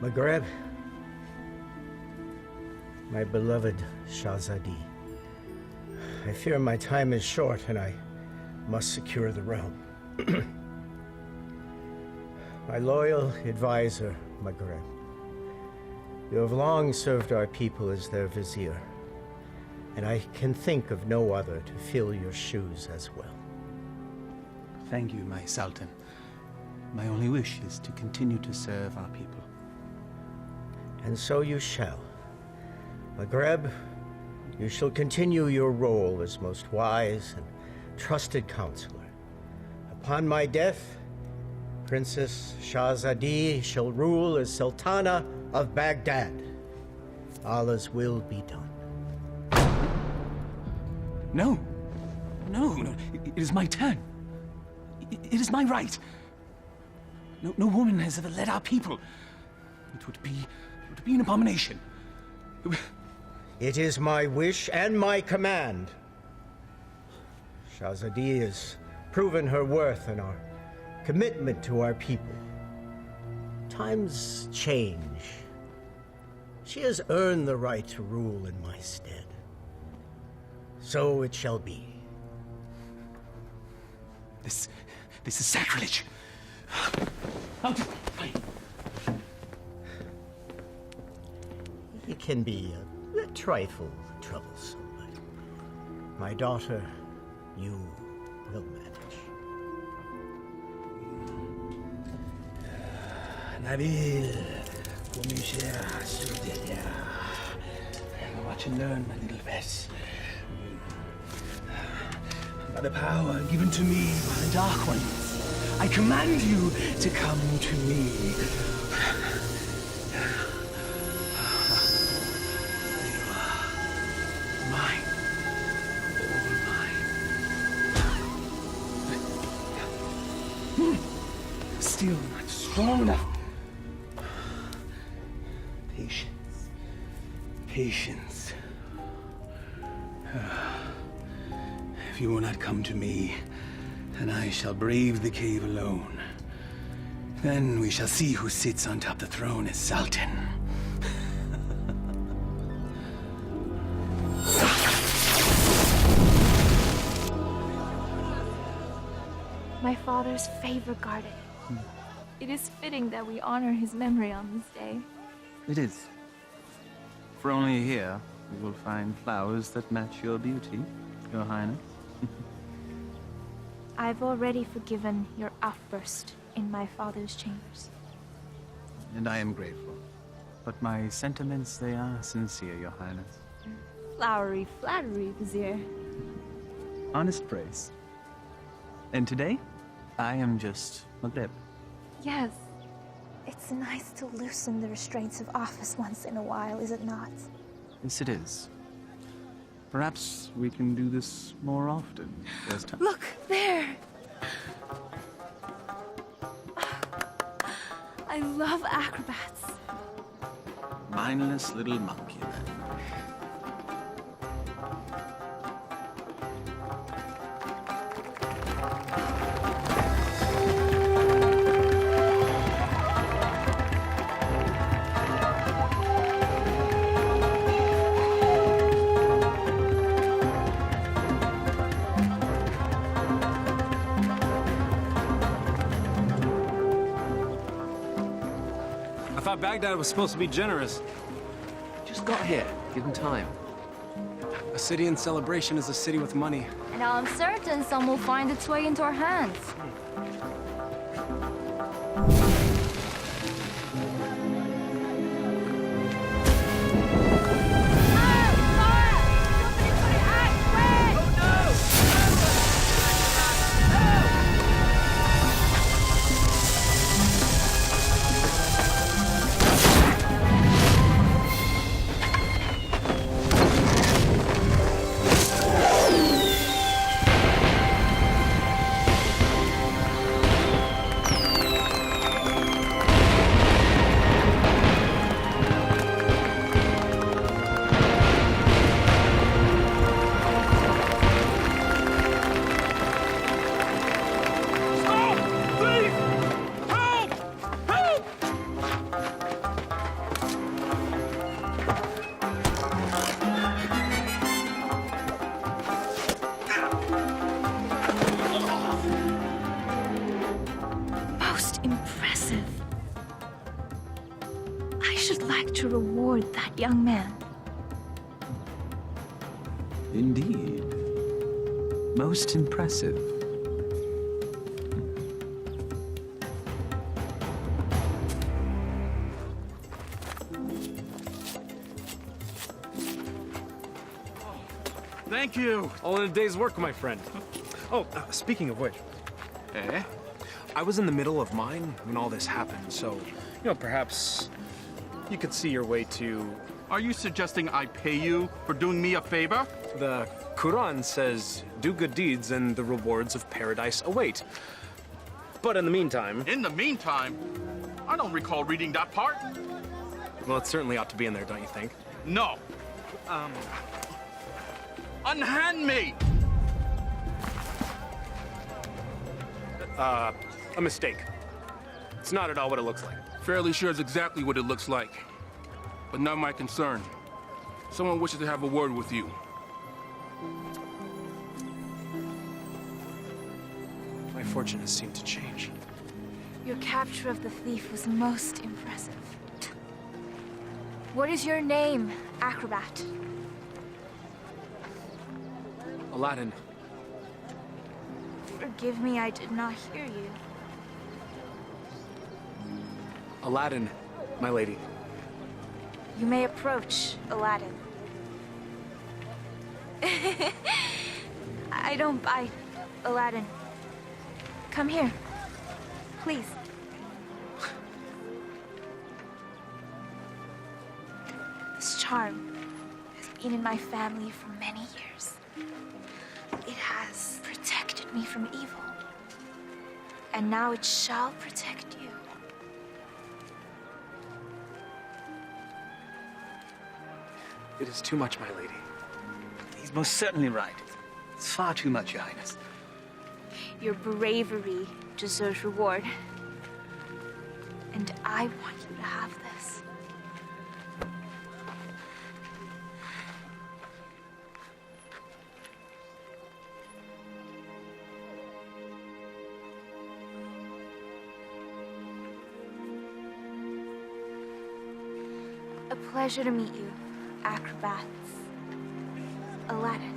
Maghreb, my beloved Shahzadi, I fear my time is short and I must secure the realm. My loyal advisor, Maghreb, you have long served our people as their vizier, and I can think of no other to fill your shoes as well. Thank you, my Sultan. My only wish is to continue to serve our people. And so you shall. Maghreb, you shall continue your role as most wise and trusted counselor. Upon my death, Princess Shahzadi shall rule as Sultana of Baghdad. Allah's will be done. No. No. It is my turn. It is my right. No woman has ever led our people. It would be an abomination. It is my wish and my command. Shahzadi has proven her worth and our commitment to our people. Times change. She has earned the right to rule in my stead. So it shall be. This is sacrilege. Out! It can be a trifle troublesome, but my daughter, you will manage. Nabil, come here, Sudelia. Watch and learn, my little Bess. By the power given to me by the Dark Ones, I command you to come to me. Mine. All mine. Still not strong enough. Patience. If you will not come to me, then I shall brave the cave alone. Then we shall see who sits on top the throne as Sultan. My father's favorite garden. It is fitting that we honor his memory on this day. It is. For only here you will find flowers that match your beauty, Your Highness. I've already forgiven your outburst in my father's chambers. And I am grateful. But my sentiments, they are sincere, Your Highness. Flowery flattery, Vizier. Honest praise. And today, I am just Maghreb. Yes. It's nice to loosen the restraints of office once in a while, is it not? Yes, it is. Perhaps we can do this more often. Look, there! I love acrobats. Mindless little monkey, then. Baghdad was supposed to be generous. Just got here. Give him time. A city in celebration is a city with money. And I'm certain some will find its way into our hands. that young man. Indeed. Most impressive. Thank you. All in a day's work, my friend. Oh, speaking of which. Eh? I was in the middle of mine when all this happened, so, perhaps you could see your way to... Are you suggesting I pay you for doing me a favor? The Quran says, do good deeds and the rewards of paradise await. But in the meantime... In the meantime, I don't recall reading that part. Well, it certainly ought to be in there, don't you think? No. Unhand me! A mistake. It's not at all what it looks like. Fairly sure it's exactly what it looks like. But not my concern. Someone wishes to have a word with you. My fortune has seemed to change. Your capture of the thief was most impressive. What is your name, acrobat? Aladdin. Forgive me, I did not hear you. Aladdin, my lady. You may approach, Aladdin. I don't bite, Aladdin. Come here, please. This charm has been in my family for many years. It has protected me from evil. And now it shall protect you. It is too much, my lady. He's most certainly right. It's far too much, Your Highness. Your bravery deserves reward. And I want you to have this. A pleasure to meet you, acrobats. Aladdin.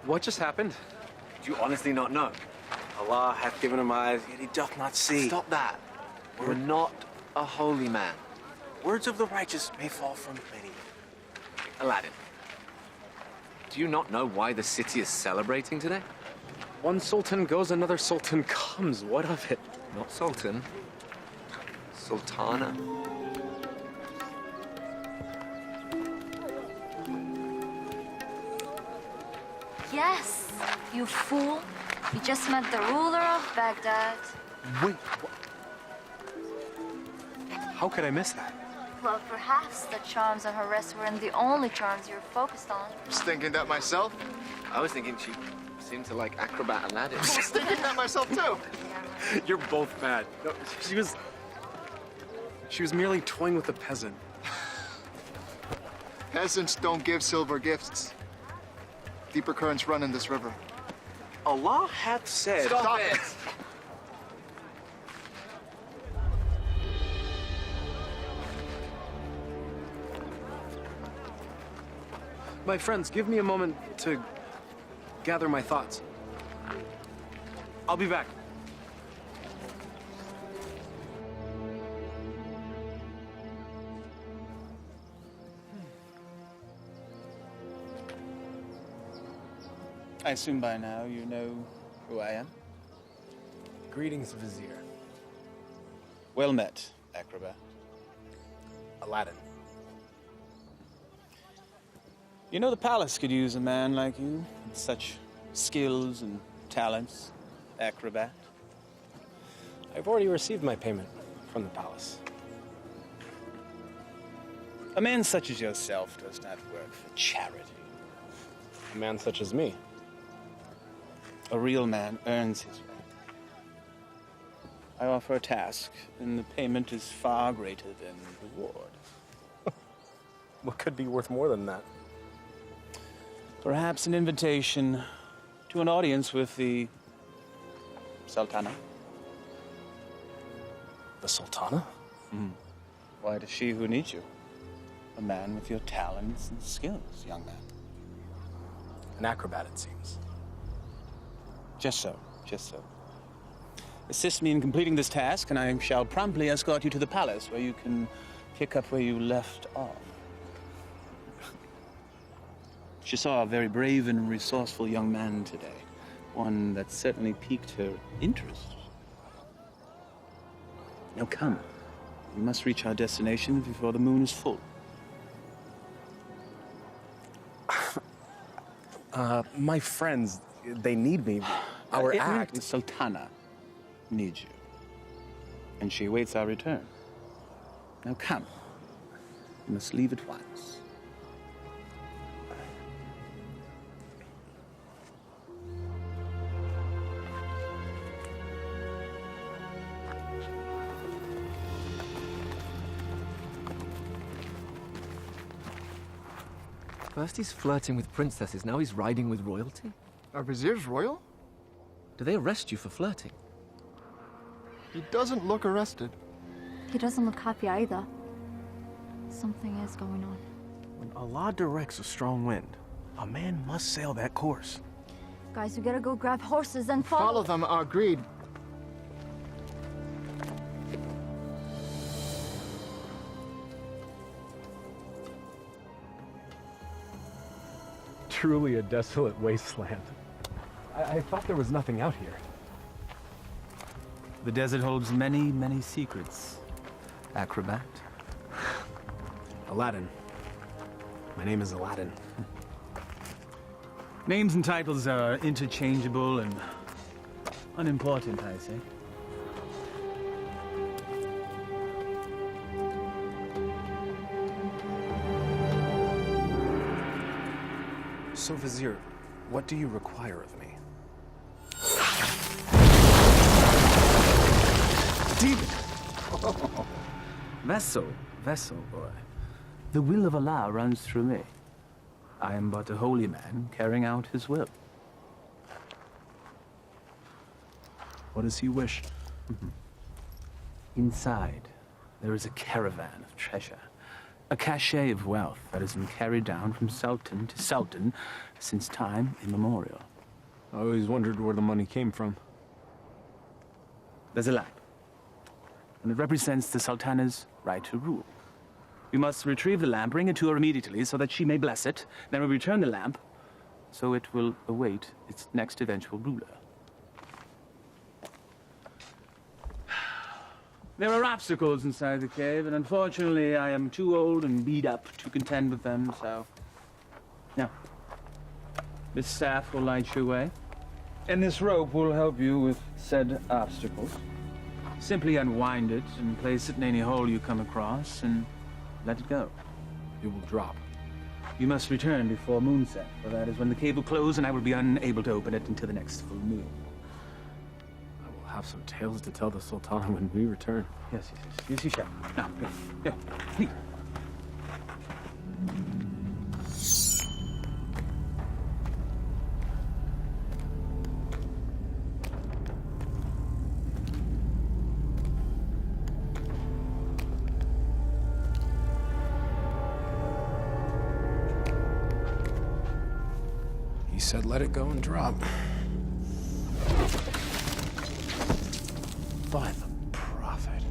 What just happened? Do you honestly not know? Allah hath given him eyes, yet he doth not see. Stop that. We're not a holy man. Words of the righteous may fall from many. Aladdin, do you not know why the city is celebrating today? One sultan goes, another sultan comes. What of it? Not sultan. Sultana. Yes, you fool. You just met the ruler of Baghdad. Wait, what? How could I miss that? Well, perhaps the charms on her wrist weren't the only charms you were focused on. I was thinking that myself. I was thinking she seemed to like acrobat Aladdin. I was thinking that myself too. You're both bad. No, she was merely toying with a peasant. Peasants don't give silver gifts. Deeper currents run in this river. Allah hath said... Stop it! My friends, give me a moment to gather my thoughts. I'll be back. I assume by now you know who I am? Greetings, Vizier. Well met, acrobat. Aladdin. You know, the palace could use a man like you, with such skills and talents, acrobat. I've already received my payment from the palace. A man such as yourself does not work for charity. A man such as me. A real man earns his way. I offer a task, and the payment is far greater than the reward. What could be worth more than that? Perhaps an invitation to an audience with the Sultana. The Sultana? Why, it is she who needs you. A man with your talents and skills, young man. An acrobat, it seems. Just so, just so. Assist me in completing this task, and I shall promptly escort you to the palace, where you can pick up where you left off. She saw a very brave and resourceful young man today. One that certainly piqued her interest. Now come. We must reach our destination before the moon is full. My friends, they need me. Our act. The Sultana needs you. And she awaits our return. Now come. We must leave at once. First he's flirting with princesses, now he's riding with royalty? Are viziers royal? Do they arrest you for flirting? He doesn't look arrested. He doesn't look happy either. Something is going on. When Allah directs a strong wind, a man must sail that course. Guys, we gotta go grab horses and Follow them, agreed. Truly a desolate wasteland. I thought there was nothing out here. The desert holds many, many secrets. Acrobat. Aladdin. My name is Aladdin. Names and titles are interchangeable and unimportant, I say. So, Vizier, what do you require of me? Demon! Vessel, boy. The will of Allah runs through me. I am but a holy man carrying out his will. What does he wish? Inside, there is a caravan of treasure. A cachet of wealth that has been carried down from sultan to sultan since time immemorial. I always wondered where the money came from. There's a lamp, and it represents the sultana's right to rule. We must retrieve the lamp, bring it to her immediately so that she may bless it. Then we return the lamp, so it will await its next eventual ruler. There are obstacles inside the cave, and unfortunately I am too old and beat up to contend with them, so... Now, this staff will light your way, and this rope will help you with said obstacles. Simply unwind it and place it in any hole you come across, and let it go. It will drop. You must return before moonset, for that is when the cave will close, and I will be unable to open it until the next full moon. Have some tales to tell the Sultana when we return. Yes, you shall. Now, go, please. He said let it go and drop. By the prophet.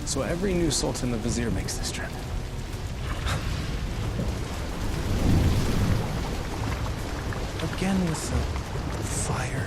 So every new sultan the vizier makes this trip. Again with the fire.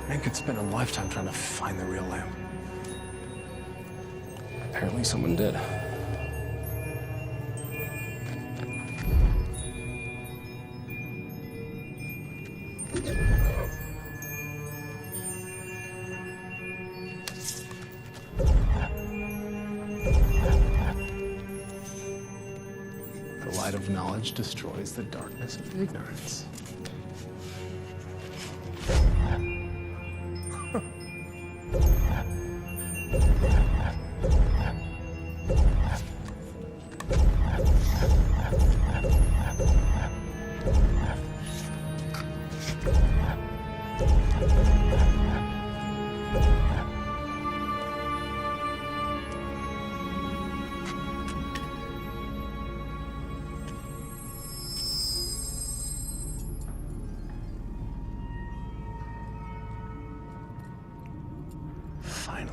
Man could spend a lifetime trying to find the real lamp. Apparently someone did. The light of knowledge destroys the darkness of ignorance. Finally.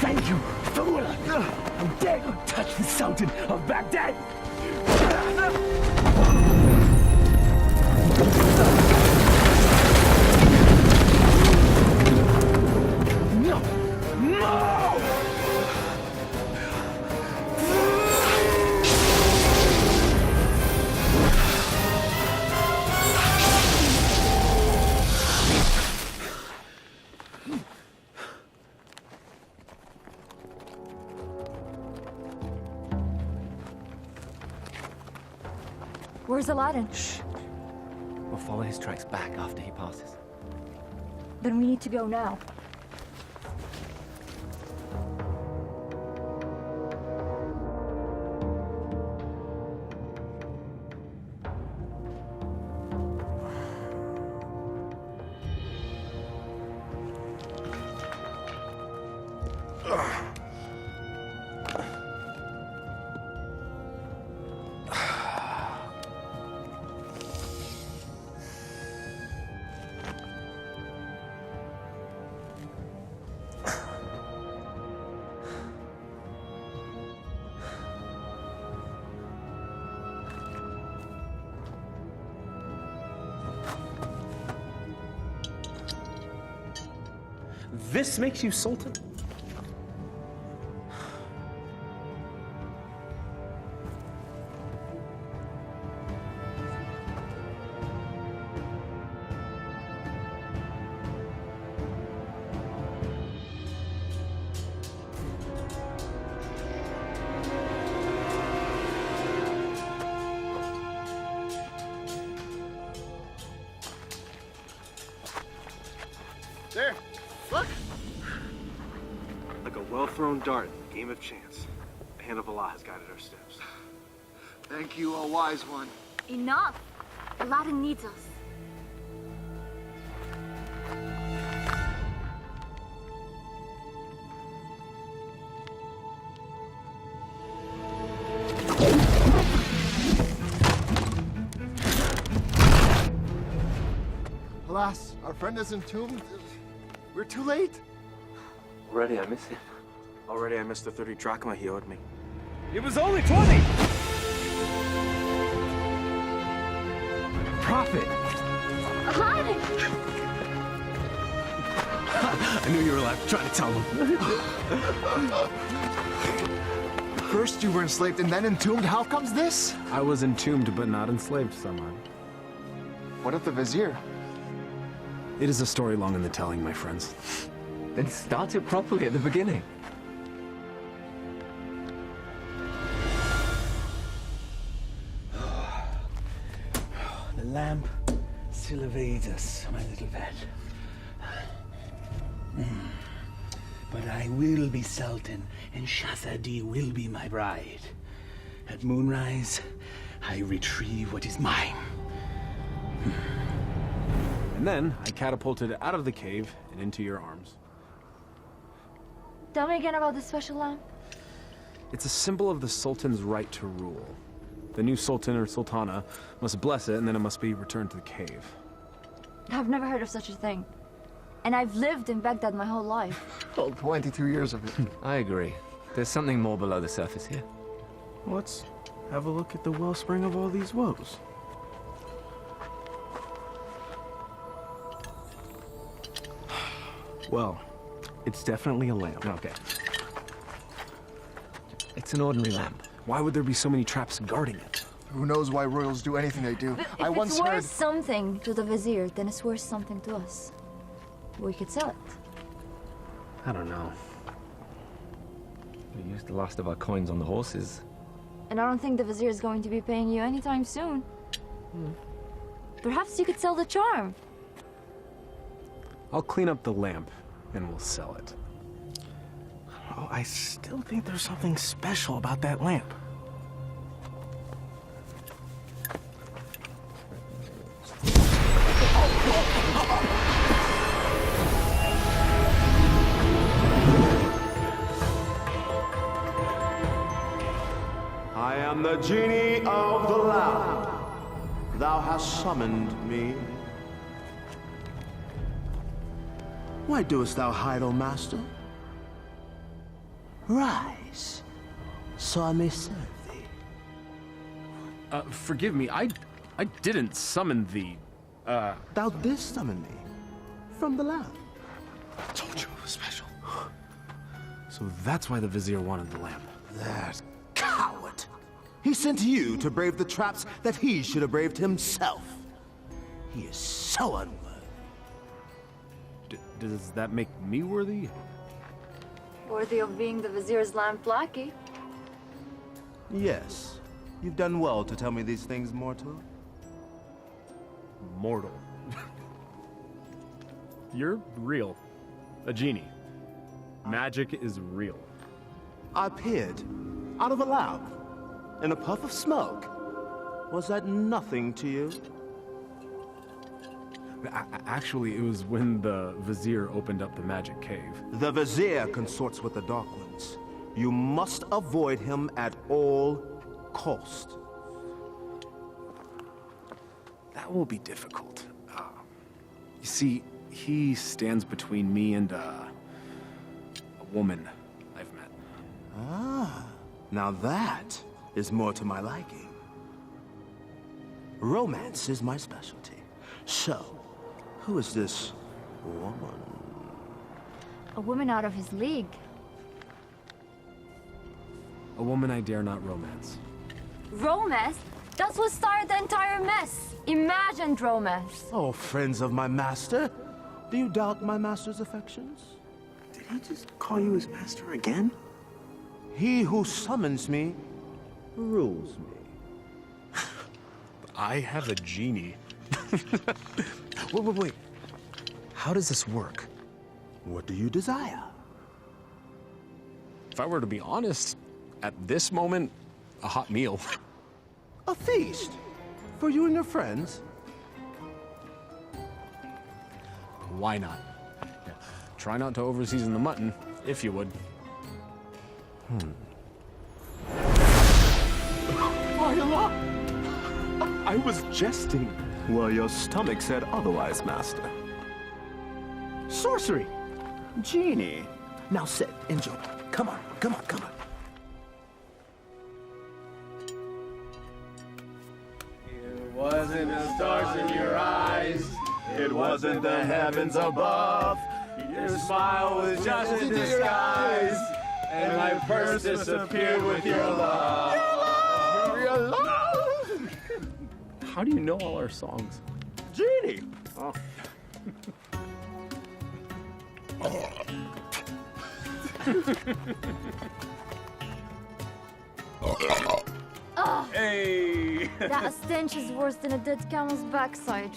Thank you, fool! How dare you touch the Sultan of Baghdad! No! No! Where's Aladdin? Shh. We'll follow his tracks back after he passes. Then we need to go now. This makes you Sultan? thrown dart, game of chance. The hand of Allah has guided our steps. Thank you, O wise one. Enough! Aladdin needs us. Alas, our friend is entombed. We're too late. Already I miss him. Already I missed the 30 drachma he owed me. It was only 20! Prophet! Aladdin! I knew you were alive. Trying to tell him. First you were enslaved and then entombed. How comes this? I was entombed but not enslaved, someone. What of the vizier? It is a story long in the telling, my friends. Then start it properly at the beginning. The lamp still evades us, my little pet. But I will be Sultan, and Shahzadi will be my bride. At moonrise, I retrieve what is mine. And then I catapulted out of the cave and into your arms. Tell me again about the special lamp. It's a symbol of the Sultan's right to rule. The new Sultan or Sultana must bless it, and then it must be returned to the cave. I've never heard of such a thing. And I've lived in Baghdad my whole life. Well, 22 years of it. I agree. There's something more below the surface here. Let's have a look at the wellspring of all these woes. Well, it's definitely a lamp. Okay. It's an ordinary lamp. Why would there be so many traps guarding it? Who knows why royals do anything they do? I If once it's worth heard... something to the vizier, then it's worth something to us. We could sell it. I don't know. We used the last of our coins on the horses. And I don't think the vizier is going to be paying you anytime soon. Perhaps you could sell the charm. I'll clean up the lamp, and we'll sell it. Oh, I still think there's something special about that lamp. I am the genie of the lamp. Thou hast summoned me. Why doest thou hide, O master? Rise, so I may serve thee. Forgive me, I didn't summon thee. Thou didst summon me from the lamp. I told you it was special. So that's why the vizier wanted the lamp. That coward! He sent you to brave the traps that he should have braved himself. He is so unworthy. Does that make me worthy? Worthy of being the vizier's lamp lackey. Yes. You've done well to tell me these things, mortal. Mortal. You're real. A genie. Magic is real. I appeared out of a lamp in a puff of smoke. Was that nothing to you? Actually, it was when the vizier opened up the magic cave. The vizier consorts with the Dark Ones. You must avoid him at all cost. That will be difficult. You see, he stands between me and a woman I've met. Ah, now that is more to my liking. Romance is my specialty. So, who is this woman? A woman out of his league. A woman I dare not romance. Romance? That's what started the entire mess. Imagined romance. Oh, friends of my master, do you doubt my master's affections? Did he just call you his master again? He who summons me rules me. I have a genie. Wait. How does this work? What do you desire? If I were to be honest, at this moment, a hot meal. A feast? For you and your friends? Why not? Yeah. Try not to overseason the mutton, if you would. I was jesting. Well, your stomach said otherwise, Master. Sorcery. Genie. Now sit, enjoy. Come on, come on, come on. It wasn't the stars in your eyes. It wasn't the heavens above. Your smile was just a disguise. And my purse disappeared with your love. Your love! How do you know all our songs? Genie! Oh. Oh, Hey! that stench is worse than a dead camel's backside.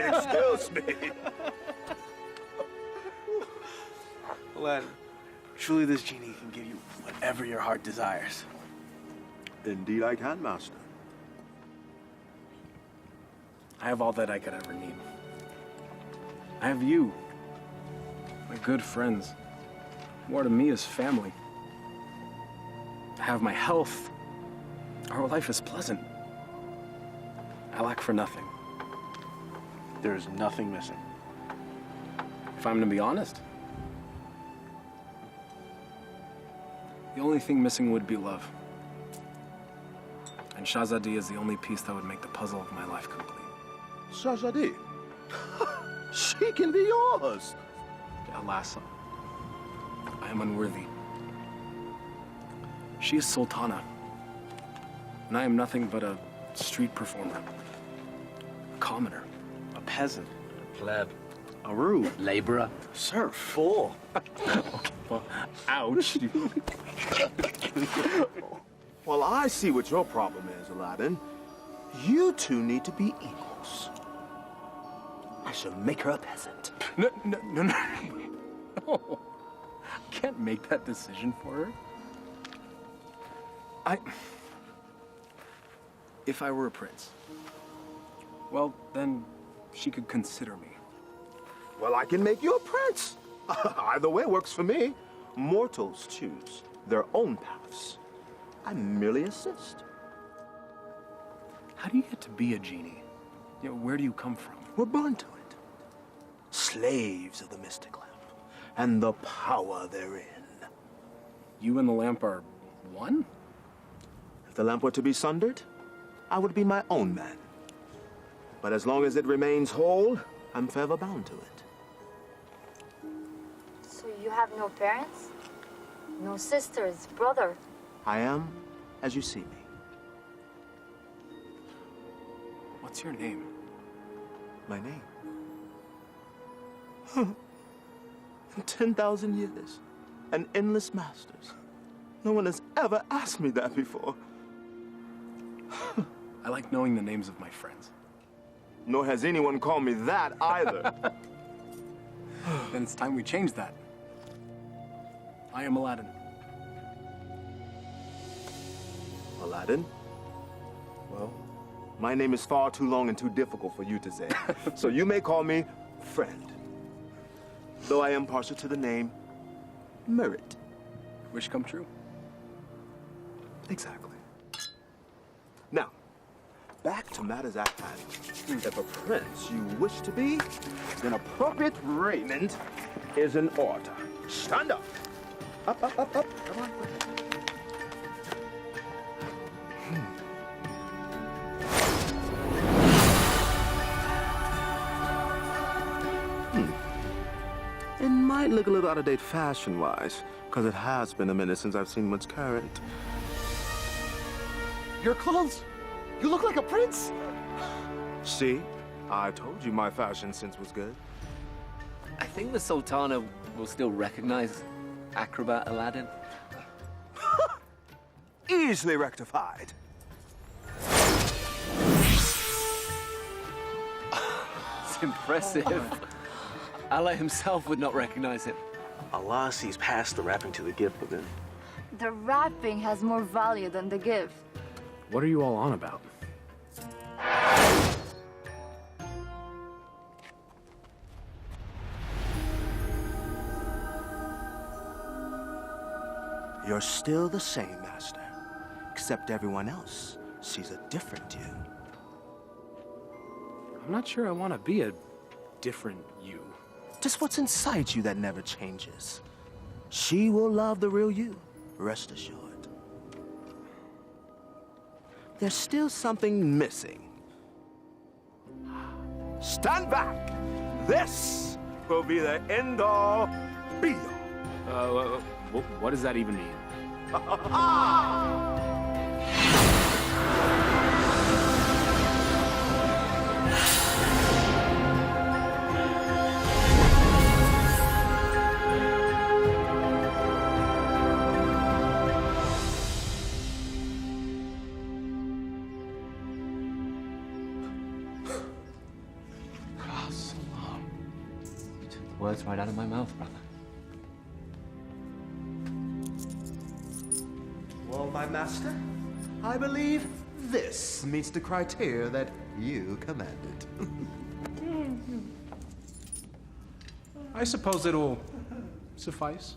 Excuse me. Aladdin, truly this genie can give you whatever your heart desires. Indeed I can, Master. I have all that I could ever need. I have you, my good friends. More to me is family. I have my health. Our life is pleasant. I lack for nothing. There is nothing missing. If I'm to be honest, the only thing missing would be love. And Shahzadi is the only piece that would make the puzzle of my life complete. Shahzadi. She can be yours. Alas, I am unworthy. She is Sultana, and I am nothing but a street performer, a commoner, a peasant, a pleb, a rube, laborer, serf, fool. Okay, well, ouch. Well, I see what your problem is, Aladdin. You two need to be equals. I shall make her a peasant. No. No. I can't make that decision for her. If I were a prince, well, then she could consider me. Well, I can make you a prince. Either way works for me. Mortals choose their own paths. I merely assist. How do you get to be a genie? You know, where do you come from? We're born to it. Slaves of the mystic lamp and the power therein. You and the lamp are one? If the lamp were to be sundered, I would be my own man. But as long as it remains whole, I'm forever bound to it. So you have no parents? No sisters, brother? I am as you see me. What's your name? My name? 10,000 years and endless masters. No one has ever asked me that before. I like knowing the names of my friends. Nor has anyone called me that either. Then it's time we change that. I am Aladdin. Aladdin? Well, my name is far too long and too difficult for you to say. So you may call me friend. Though I am partial to the name Merit. Wish come true. Exactly. Now, back to matters at hand. If a prince you wish to be, then appropriate raiment is in order. Stand up. Up. Come on. It might look a little out of date fashion-wise, because it has been a minute since I've seen what's current. Your clothes? You look like a prince. See? I told you my fashion sense was good. I think the Sultana will still recognize acrobat Aladdin. easily rectified. It's impressive. Allah himself would not recognize it. Allah sees past the wrapping to the gift within. The wrapping has more value than the gift. What are you all on about? You're still the same, Master, except everyone else sees a different you. I'm not sure I want to be a different you. Just what's inside you that never changes. She will love the real you, rest assured. There's still something missing. Stand back! This will be the end-all, be-all. What does that even mean? Words right out of my mouth, brother. Well, my master, I believe this meets the criteria that you commanded. I suppose it'll suffice.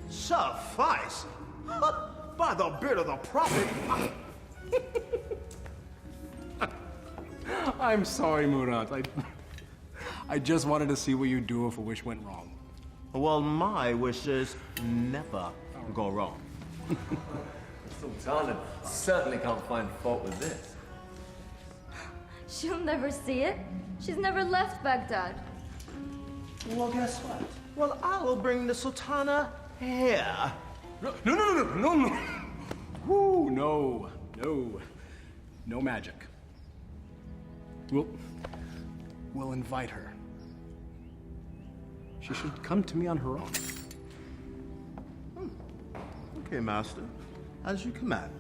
Suffice? By the beard of the prophet! I'm sorry, Murat. I just wanted to see what you'd do if a wish went wrong. Well, my wishes never go wrong. Sultana certainly can't find fault with this. She'll never see it. She's never left Baghdad. Well, guess what? Well, I will bring the Sultana here. No. Woo, no. No magic. We'll invite her. She should come to me on her own. Okay, master. As you command.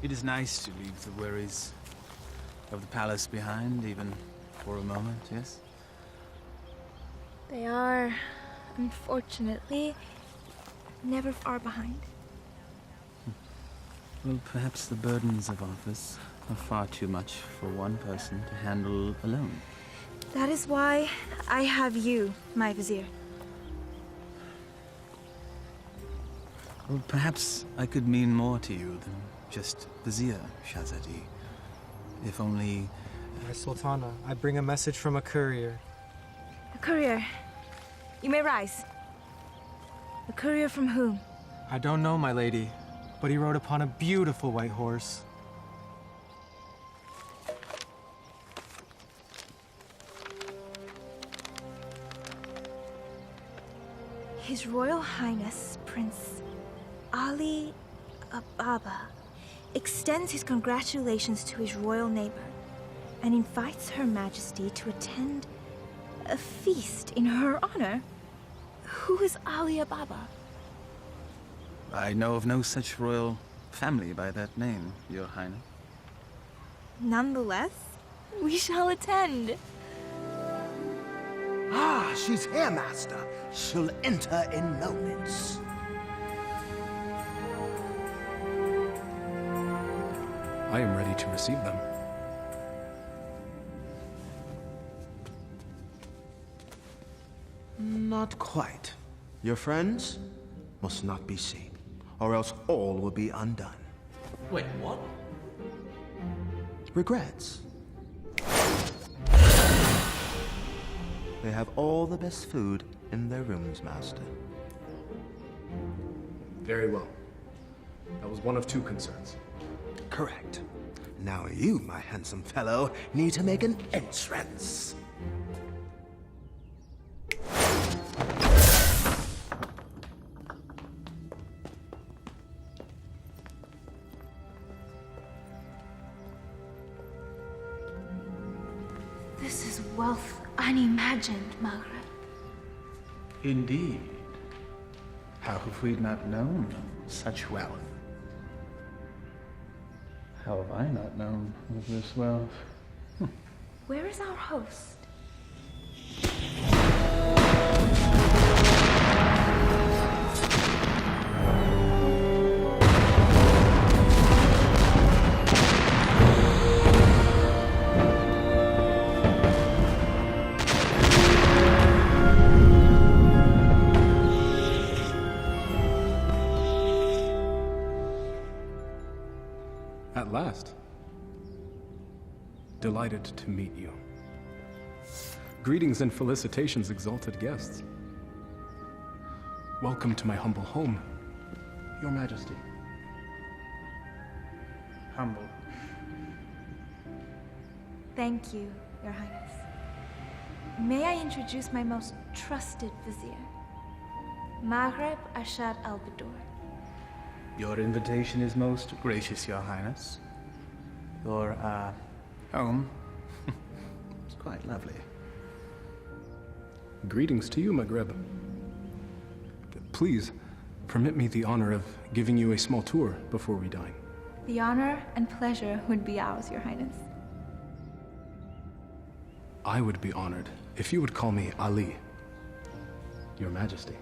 It is nice to leave the worries of the palace behind, even for a moment, yes? They are, unfortunately, never far behind. Well, perhaps the burdens of office are far too much for one person to handle alone. That is why I have you, my vizier. Well, perhaps I could mean more to you than just Vizier, Shahzadi. If only... My Sultana, I bring a message from a courier. A courier? You may rise. A courier from whom? I don't know, my lady, but he rode upon a beautiful white horse. His Royal Highness, Prince Ali Ababa, extends his congratulations to his royal neighbor and invites Her Majesty to attend a feast in her honor. Who is Ali Ababa? I know of no such royal family by that name, Your Highness. Nonetheless, we shall attend. Ah, she's here, master. She'll enter in moments. I am ready to receive them. Not quite. Your friends must not be seen, or else all will be undone. Wait, what? Regrets. They have all the best food in their rooms, master. Very well. That was one of two concerns. correct. Now you, my handsome fellow, need to make an entrance. This is wealth unimagined, Margaret. Indeed. How have we not known such wealth? How have I not known of this wealth? Where is our host? At last. Delighted to meet you. Greetings and felicitations, exalted guests. Welcome to my humble home, Your Majesty. Humble. Thank you, Your Highness. May I introduce my most trusted vizier, Maghreb Ashad al-Badur. Your invitation is most gracious, Your Highness. Your, home is quite lovely. Greetings to you, Maghreb. Please, permit me the honor of giving you a small tour before we dine. The honor and pleasure would be ours, Your Highness. I would be honored if you would call me Ali, Your Majesty.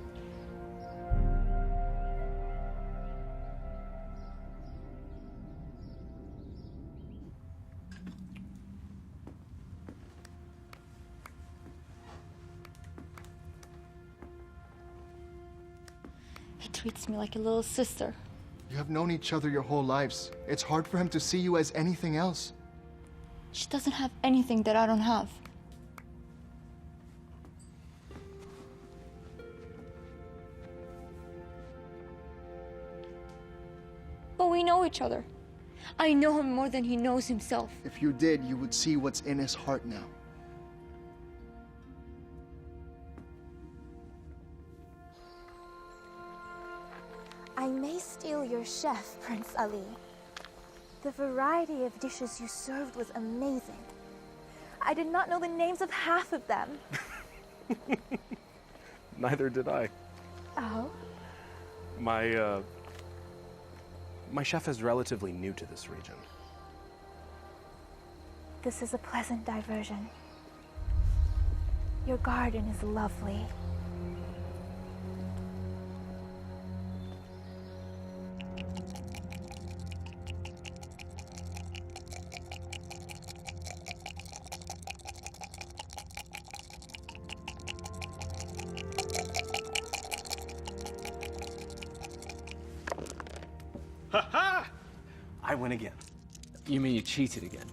He treats me like a little sister. You have known each other your whole lives. It's hard for him to see you as anything else. She doesn't have anything that I don't have. But we know each other. I know him more than he knows himself. If you did, you would see what's in his heart now. I may steal your chef, Prince Ali. The variety of dishes you served was amazing. I did not know the names of half of them. Neither did I. Oh? My chef is relatively new to this region. This is a pleasant diversion. Your garden is lovely. Ha-ha! I win again. You mean you cheated again?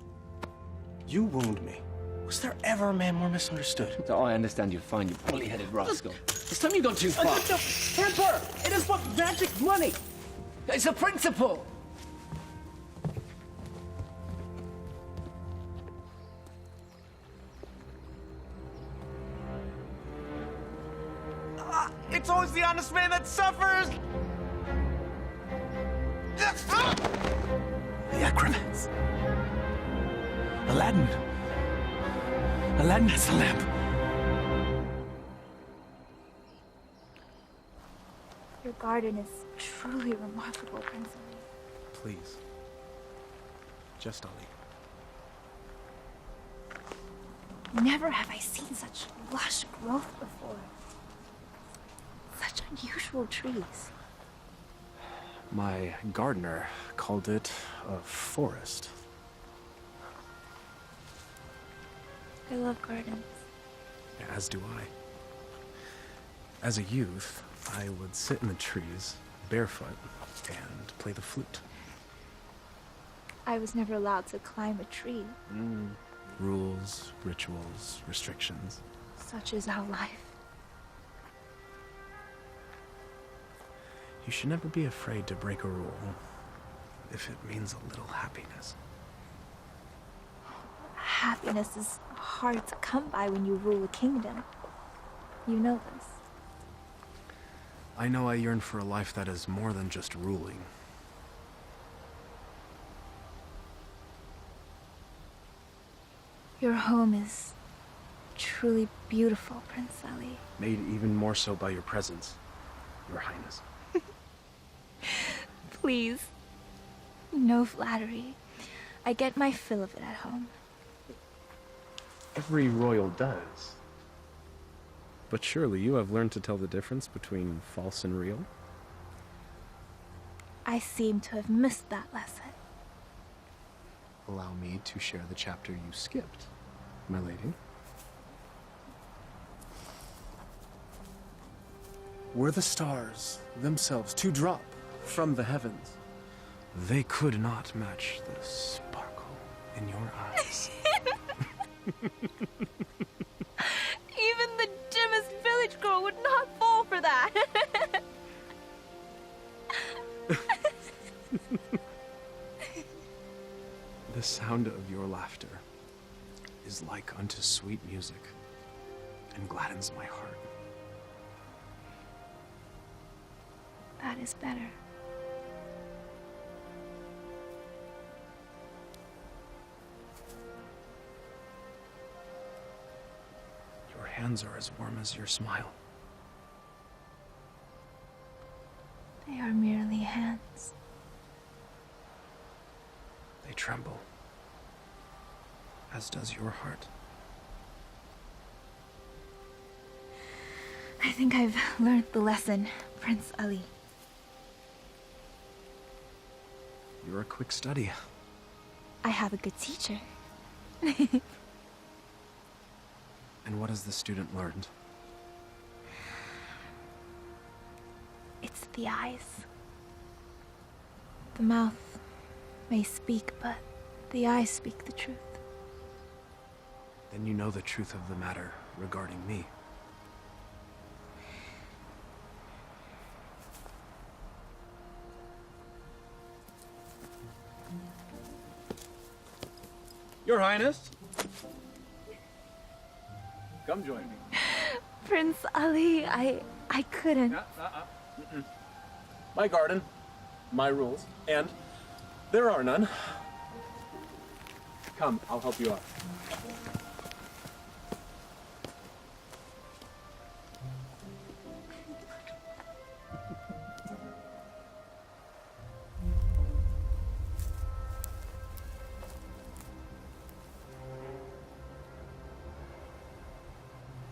You wound me. Was there ever a man more misunderstood? Oh, I understand you're fine, you bully-headed rascal. This time you've gone too far. Temper! It is but magic money! It's a principle! It's always the honest man that suffers! The acrobats. Aladdin. Aladdin has the lamp. Your garden is truly remarkable, Prince Ali. Please. Just Ali. Never have I seen such lush growth before. Such unusual trees. My gardener called it a forest. I love gardens. As do I. As a youth, I would sit in the trees, barefoot, and play the flute. I was never allowed to climb a tree. Rules, rituals, restrictions. Such is our life. You should never be afraid to break a rule. if it means a little happiness. Happiness is hard to come by when you rule a kingdom. You know this. I know I yearn for a life that is more than just ruling. Your home is truly beautiful, Prince Ali. Made even more so by your presence, Your Highness. Please. No flattery. I get my fill of it at home. Every royal does. But surely you have learned to tell the difference between false and real? I seem to have missed that lesson. Allow me to share the chapter you skipped, my lady. Were the stars themselves to drop from the heavens, they could not match the sparkle in your eyes. Even the dimmest village girl would not fall for that. The sound of your laughter is like unto sweet music and gladdens my heart. That is better. Your hands are as warm as your smile. They are merely hands. They tremble, as does your heart. I think I've learned the lesson, Prince Ali. You're a quick study. I have a good teacher. And what has the student learned? It's the eyes. The mouth may speak, but the eyes speak the truth. Then you know the truth of the matter regarding me. Your Highness. Come join me. Prince Ali, I couldn't. My garden, my rules, and there are none. Come, I'll help you out.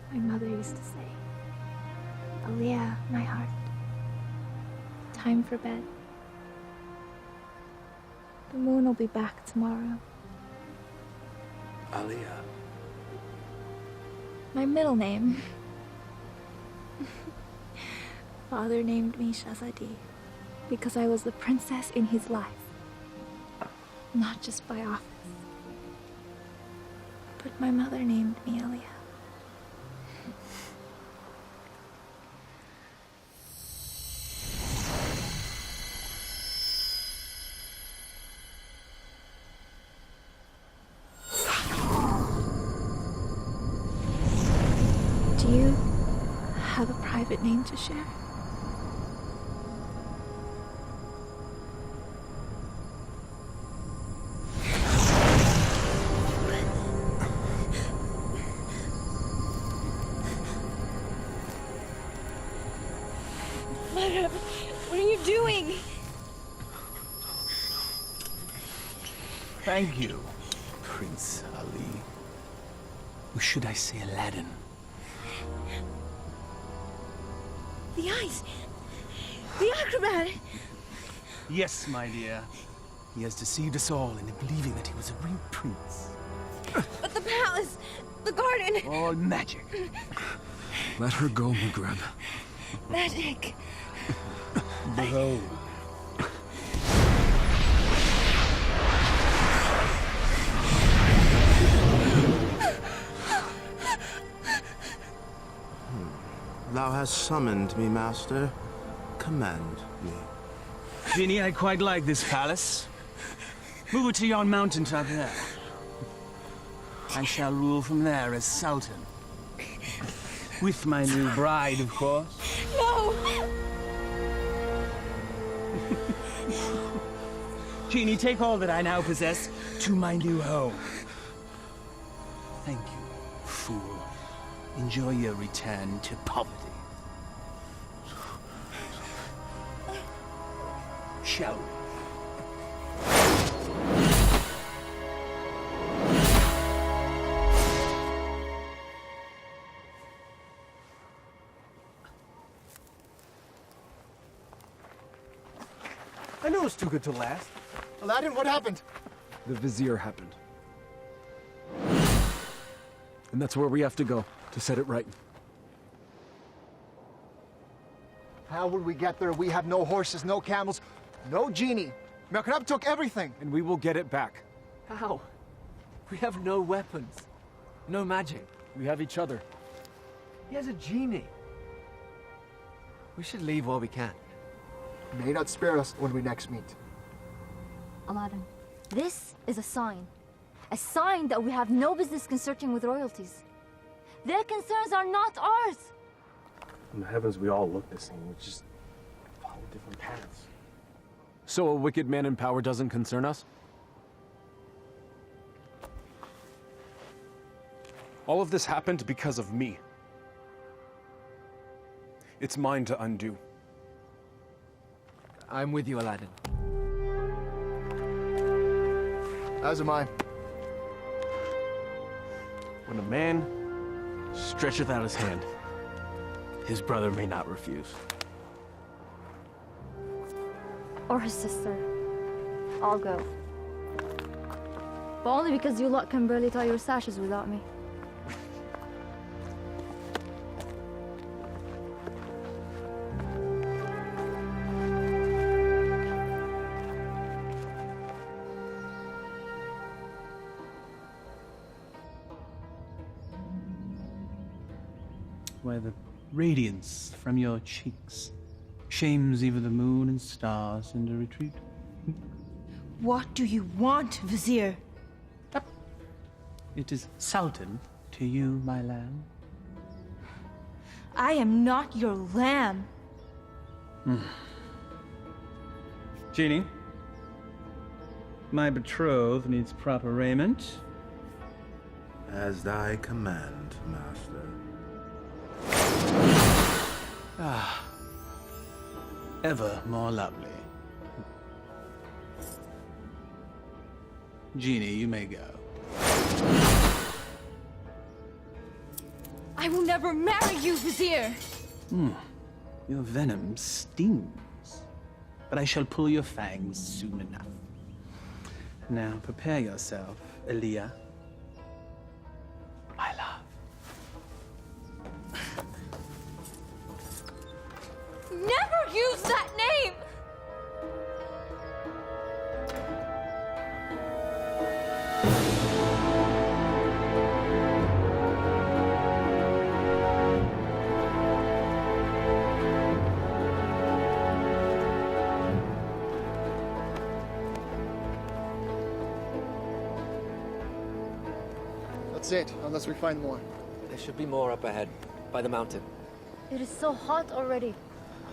My mother used to say, Aliyah, my heart, time for bed. The moon will be back tomorrow. Aliyah. My middle name. Father named me Shahzadi because I was the princess in his life, not just by office. But my mother named me Aliyah. Do you have a private name to share? Mother, what are you doing? Thank you, Prince Ali. Or should I say Aladdin? The eyes! The acrobat! Yes, my dear. He has deceived us all into believing that he was a real prince. But the palace! The garden! All magic. Let her go, Maghreb. Magic! Behold. Thou hast summoned me, master. Command me. Genie, I quite like this palace. Move it to yon mountaintop there. I shall rule from there as Sultan. With my new bride, of course. No! Genie, take all that I now possess to my new home. Thank you, fool. Enjoy your return to poverty. Shall we? I knew it was too good to last. Aladdin, what happened? The Vizier happened. And that's where we have to go, to set it right. How will we get there? We have no horses, no camels, no genie. Makrab took everything. And we will get it back. How? We have no weapons. No magic. We have each other. He has a genie. We should leave while we can. May not spare us when we next meet. Aladdin, this is a sign. A sign that we have no business consorting with royalties. Their concerns are not ours. In the heavens, we all look the same. We just follow different paths. So a wicked man in power doesn't concern us? All of this happened because of me. It's mine to undo. I'm with you, Aladdin. As am I. When a man stretcheth out his hand, his brother may not refuse. Or his sister. I'll go. But only because you lot can barely tie your sashes without me. Where the radiance from your cheeks shames even the moon and stars into retreat. What do you want, Vizier? It is Sultan to you, my lamb. I am not your lamb. Genie, my betrothed needs proper raiment. As thy command, master. Ah, ever more lovely. Genie, you may go. I will never marry you, Vizier. Your venom stings, but I shall pull your fangs soon enough. Now prepare yourself, Aliyah, my love. Never use that name! That's it, unless we find more. There should be more up ahead, by the mountain. It is so hot already.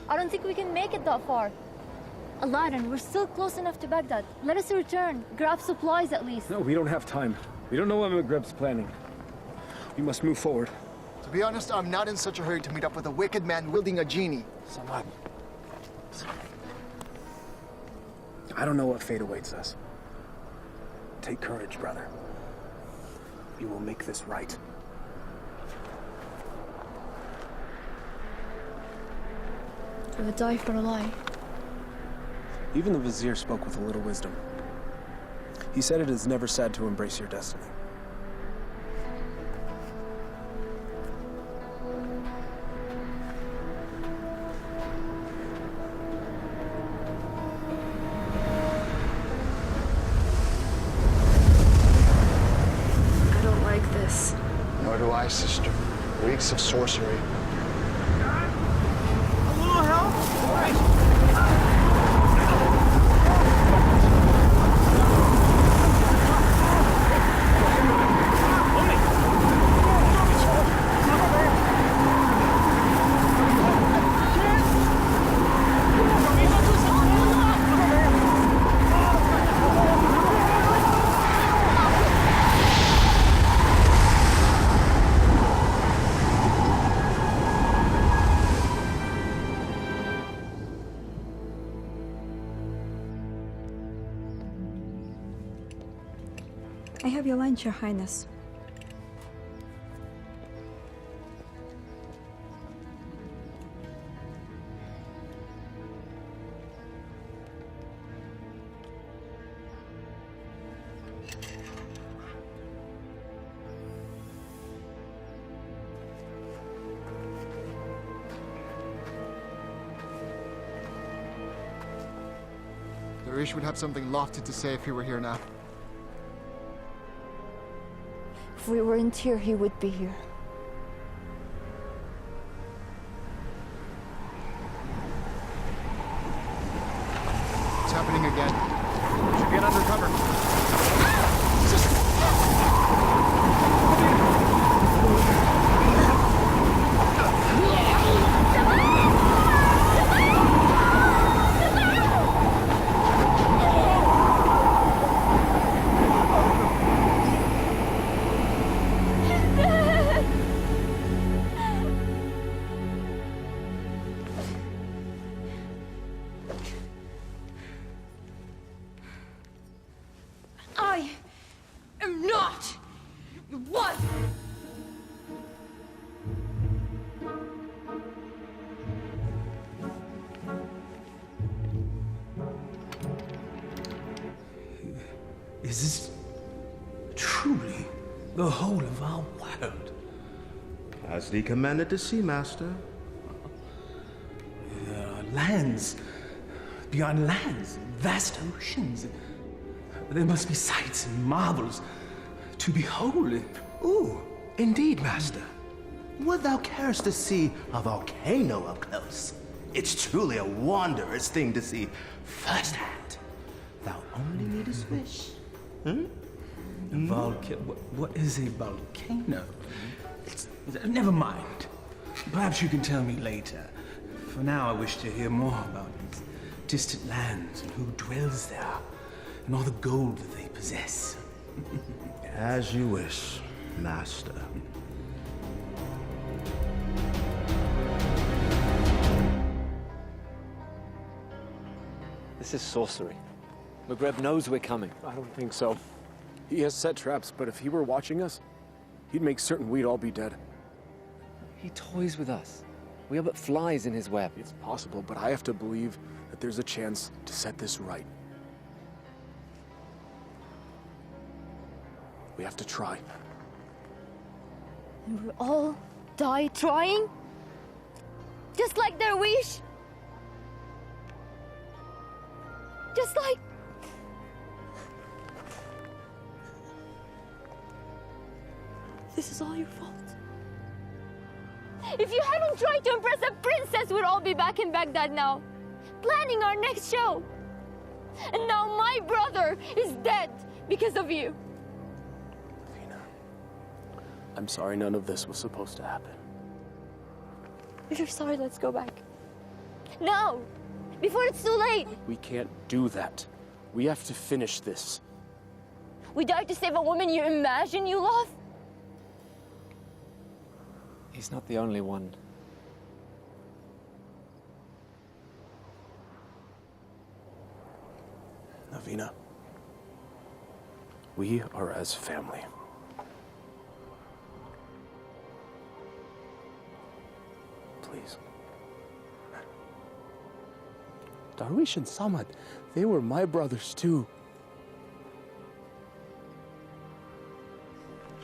I don't think we can make it that far. Aladdin, we're still close enough to Baghdad. Let us return, grab supplies at least. No, we don't have time. We don't know what Magreb's planning. We must move forward. To be honest, I'm not in such a hurry to meet up with a wicked man wielding a genie. Samad. I don't know what fate awaits us. Take courage, brother. We will make this right. We would die for a lie. Even the Vizier spoke with a little wisdom. He said it is never sad to embrace your destiny. I don't like this. Nor do I, sister. Weeks of sorcery. A little help? All right. have your lunch, Your Highness. Darish would have something lofty to say if he were here now. If we weren't here, he would be here. It's happening again. We should get under cover. I am not your wife! Is this truly the whole of our world? As thee commanded to see, Master. There are lands beyond lands, vast oceans. There must be sights and marvels to behold. Ooh, indeed, Master. Would thou carest to see a volcano up close? It's truly a wondrous thing to see firsthand. Thou only needest wish. What is a volcano? Never mind. Perhaps you can tell me later. For now, I wish to hear more about these distant lands and who dwells there, and all the gold that they possess. As you wish, Master. This is sorcery. McGreb knows we're coming. I don't think so. He has set traps, but if he were watching us, he'd make certain we'd all be dead. He toys with us. We are but flies in his web. It's possible, but I have to believe that there's a chance to set this right. We have to try. And we'll all die trying? Just like their wish? Just like... This is all your fault. If you hadn't tried to impress a princess, we'd all be back in Baghdad now, planning our next show. And now my brother is dead because of you. I'm sorry none of this was supposed to happen. If you're sorry, let's go back. Now! Before it's too late! We can't do that. We have to finish this. We died to save a woman you imagine you love? He's not the only one. Navina, we are as family. Please. Darwish and Samad, they were my brothers too.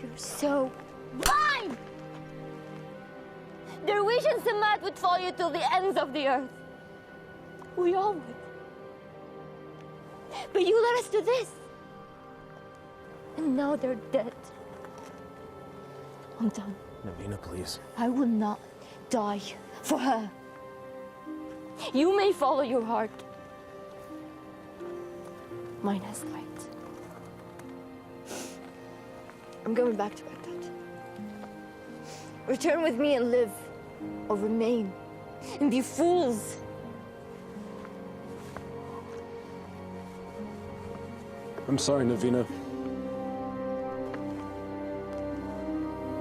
You're so blind! Darwish and Samad would follow you till the ends of the earth. We all would. But you led us to this. And now they're dead. I'm done. Navina, please. I will not die for her. You may follow your heart. Mine has light. I'm going back to Baghdad. Return with me and live, or remain and be fools. I'm sorry, Navina.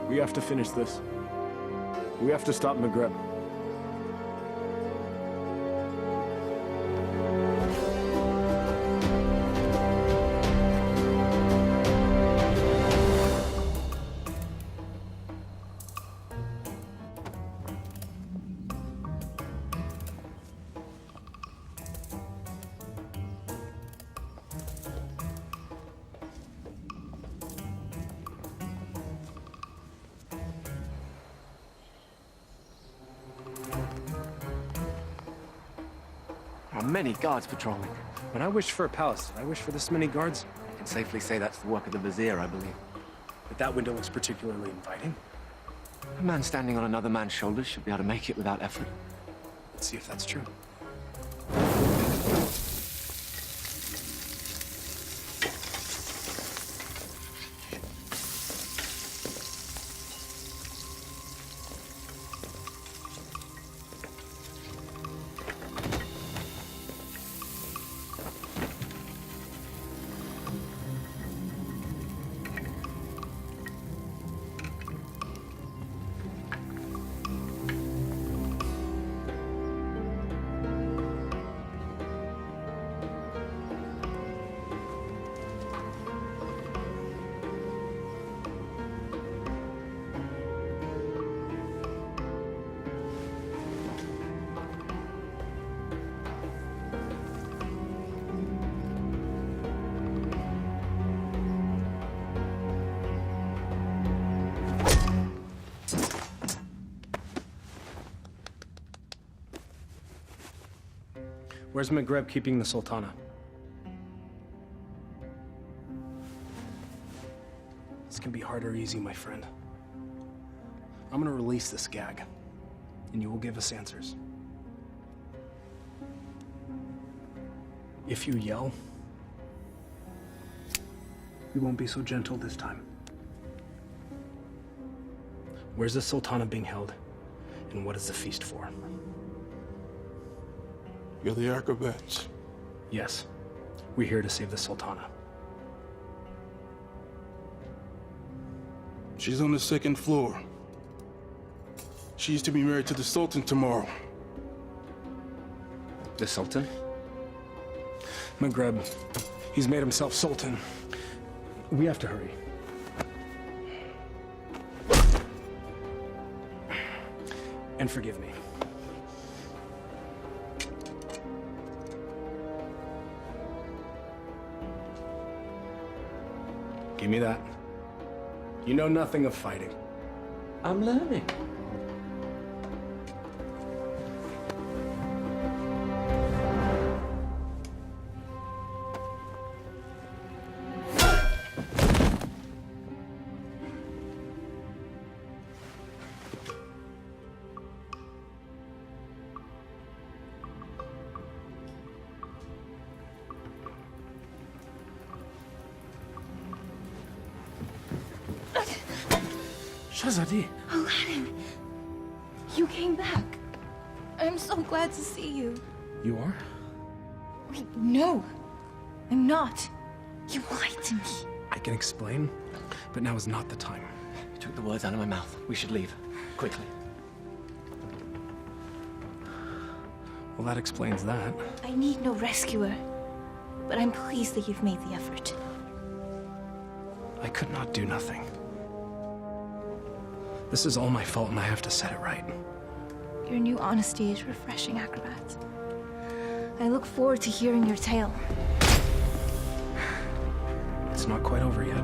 We have to finish this. We have to stop McGreb. many guards patrolling. When I wished for a palace, did I wish for this many guards? I can safely say that's the work of the vizier, I believe. But that window looks particularly inviting. A man standing on another man's shoulders should be able to make it without effort. Let's see if that's true. Where's Maghreb keeping the Sultana? This can be hard or easy, my friend. I'm gonna release this gag, and you will give us answers. If you yell, we won't be so gentle this time. Where's the Sultana being held, and what is the feast for? You're the acrobats. Yes, we're here to save the Sultana. She's on the second floor. She's to be married to the Sultan tomorrow. The Sultan? Maghreb, he's made himself Sultan. We have to hurry. And forgive me. Give me that. You know nothing of fighting. I'm learning. Shahzadi. Aladdin, you came back. I'm so glad to see you. You are? Wait, no, I'm not. You lied to me. I can explain, but now is not the time. You took the words out of my mouth. We should leave. Quickly. Well, that explains that. I need no rescuer, but I'm pleased that you've made the effort. I could not do nothing. This is all my fault, and I have to set it right. Your new honesty is refreshing, acrobat. I look forward to hearing your tale. It's not quite over yet.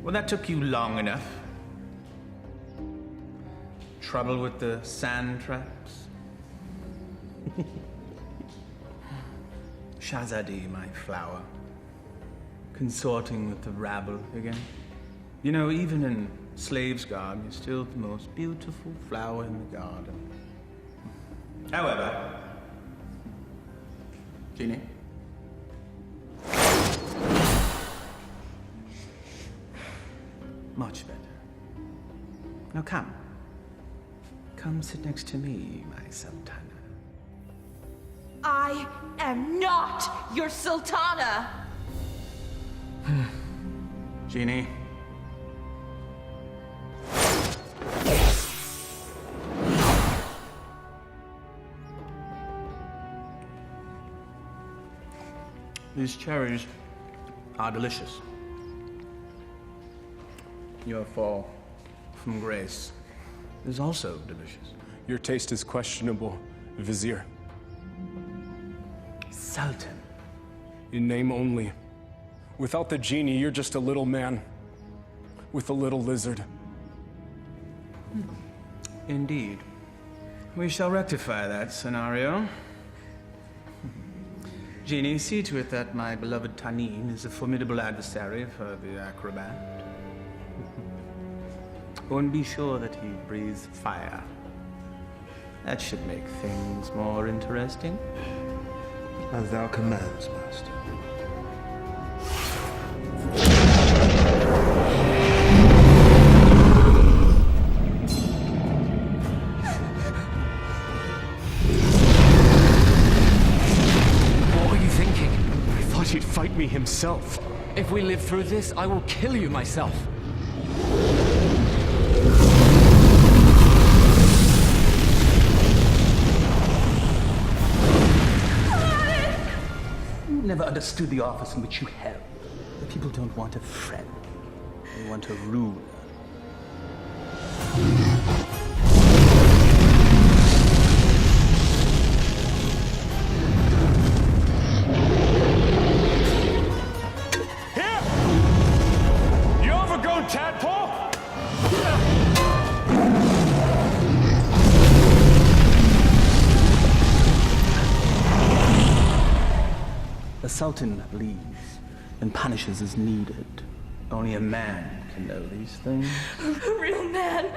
Well, that took you long enough. Trouble with the sand traps? Shahzadi, my flower. Consorting with the rabble again. You know, even in slave's garb, you're still the most beautiful flower in the garden. However, Genie? Much better. Now come. Come sit next to me, my Sultana. I am not your Sultana! Genie. These cherries are delicious. Your fall from grace is also delicious. Your taste is questionable, Vizier. Sultan, In name only. Without the genie, you're just a little man with a little lizard. Indeed. We shall rectify that scenario. Genie, see to it that my beloved Tanin is a formidable adversary for the acrobat. And be sure that he breathes fire. That should make things more interesting. As thou commands, master. What were you thinking? I thought he'd fight me himself. If we live through this, I will kill you myself. Never understood the office in which you held. The people don't want a friend. They want a ruler. Here! You overgrown tadpole! The Sultan bleeds and punishes as needed. Only a man can know these things. A real man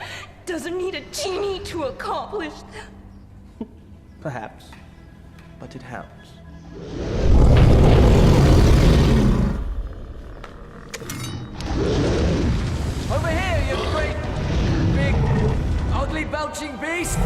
doesn't need a genie to accomplish that. Perhaps, but it helps. Over here, you great, big, ugly, belching beast!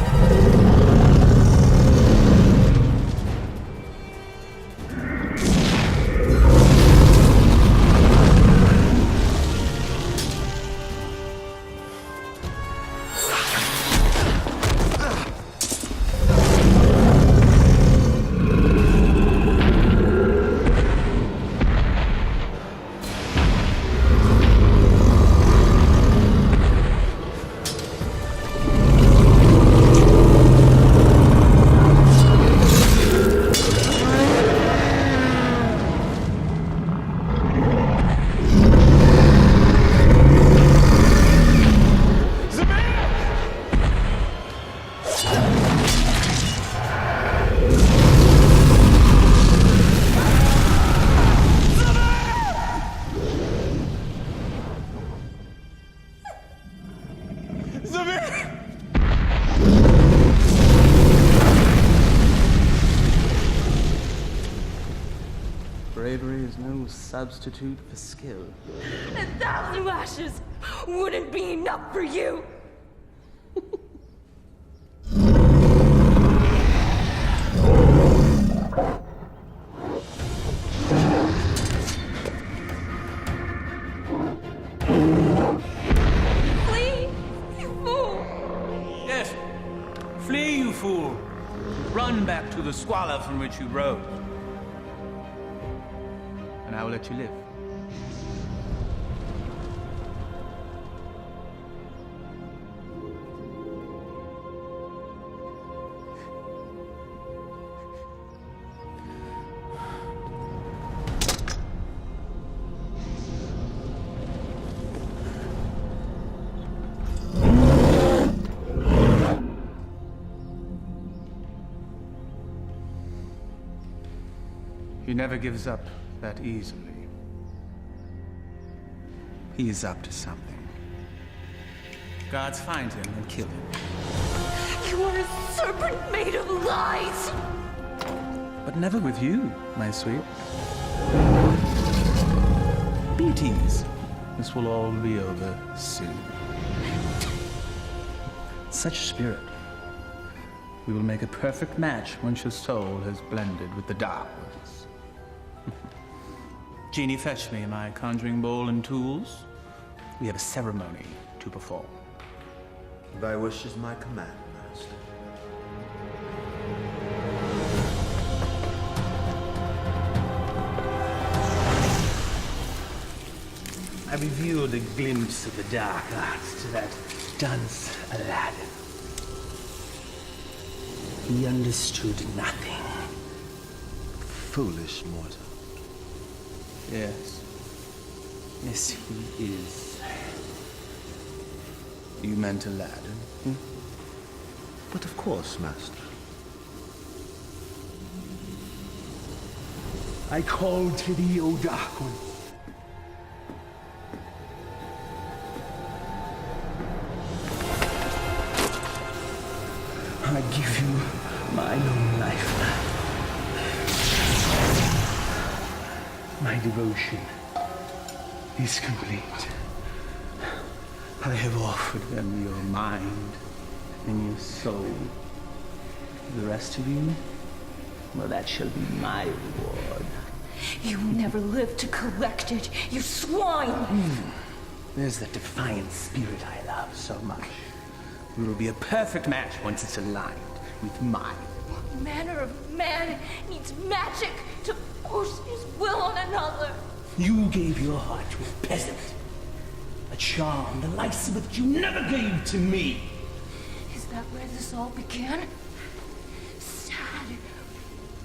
Bravery is no substitute for skill. 1,000 lashes wouldn't be enough for you. Flee, you fool! Yes, flee, you fool. Run back to the squalor from which you rose. And I will let you live. He never gives up that easily. He is up to something. Guards find him and kill him. You are a serpent made of lies! But never with you, my sweet. Be at ease. This will all be over soon. Such spirit. We will make a perfect match once your soul has blended with the dark ones. Genie, fetch me my conjuring bowl and tools. We have a ceremony to perform. Thy wish is my command, master. I revealed a glimpse of the dark arts to that dunce Aladdin. He understood nothing. Foolish mortal. Yes. Yes, he is. You meant Aladdin? Hmm? But of course, Master. I call to thee, O Dark One. I give you my own life. My devotion is complete. I have offered them your mind and your soul. The rest of you, well, that shall be my reward. You never lived to collect it, you swine! There's that defiant spirit I love so much. We will be a perfect match once it's aligned with mine. What manner of man needs magic to force his will on another? You gave your heart to a peasant. A charm the likes of which you never gave to me. Is that where this all began? Sad.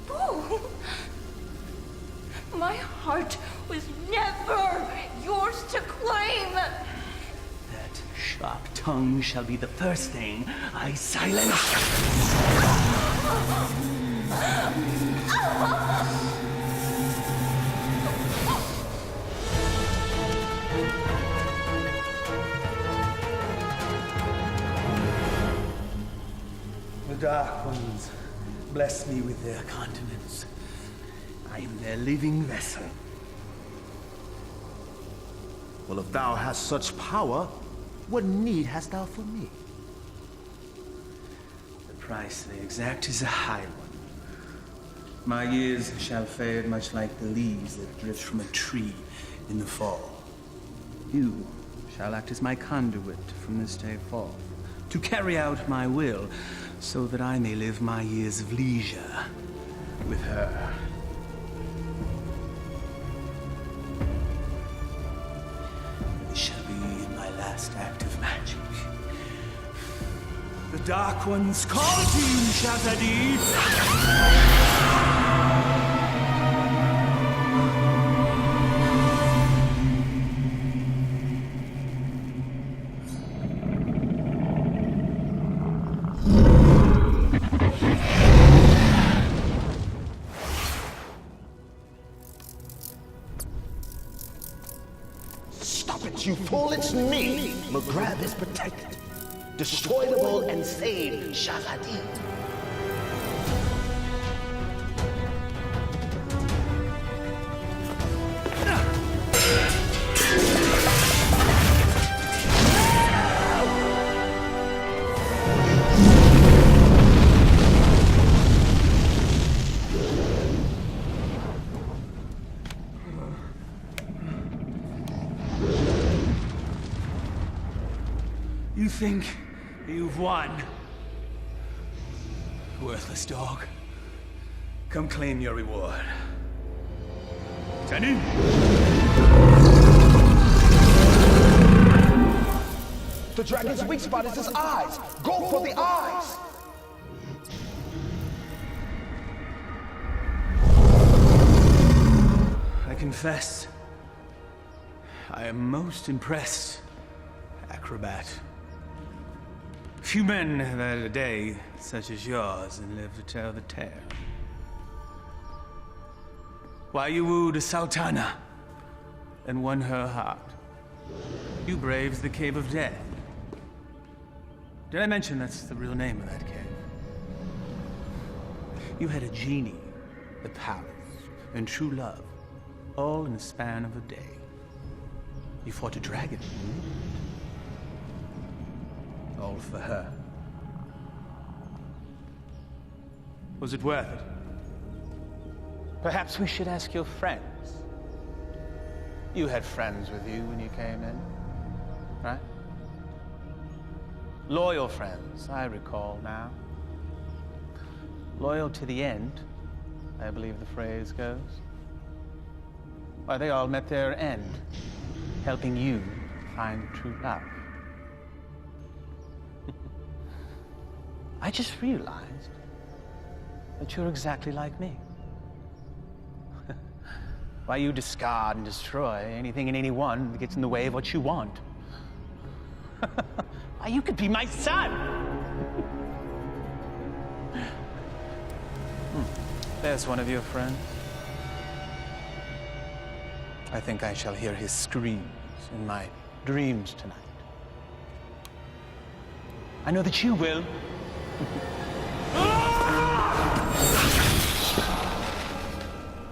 Boo! My heart was never yours to claim! That sharp tongue shall be the first thing I silence. The Dark Ones bless me with their countenance. I am their living vessel. Well, if thou hast such power, what need hast thou for me? The price they exact is a high one. My years shall fade much like the leaves that drift from a tree in the fall. You shall act as my conduit from this day forth, to carry out my will, so that I may live my years of leisure with her. This shall be my last act of magic. The Dark Ones call to you, Shazadi! You fool, it's me! McGrab is protected. Destroy them all and save Shazadi. You think you've won? Worthless dog. Come claim your reward. Tani? The dragon's weak spot is his eyes. Go for the eyes. I confess, I am most impressed, acrobat. Few men have had a day such as yours and lived to tell the tale. Why you wooed a sultana and won her heart. You braved the Cave of Death. Did I mention that's the real name of that cave? You had a genie, the palace, and true love, all in the span of a day. You fought a dragon, all for her. Was it worth it? Perhaps we should ask your friends. You had friends with you when you came in, right? Loyal friends, I recall now. Loyal to the end, I believe the phrase goes. Why, they all met their end, helping you find true love. I just realized that you're exactly like me. Why you discard and destroy anything and anyone that gets in the way of what you want? Why, you could be my son! There's one of your friends. I think I shall hear his screams in my dreams tonight. I know that you will.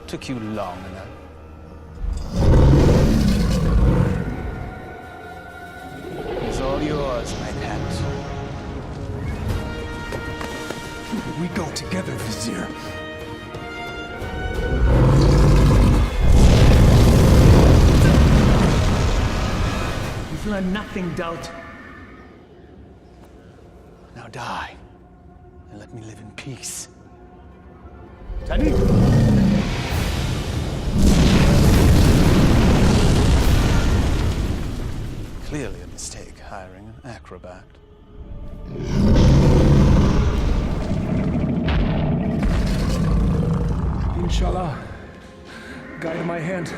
Took you long enough. It's all yours, my pet. We go together, Vizier. You've learned nothing, Dolt. Now die, and let me live in peace. Tani! Clearly a mistake hiring an acrobat. Inshallah, guide my hand.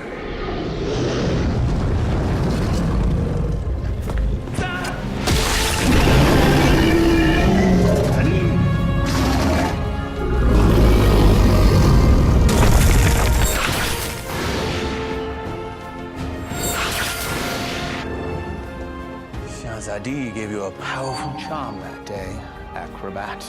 Shahzadi gave you a powerful charm that day, acrobat.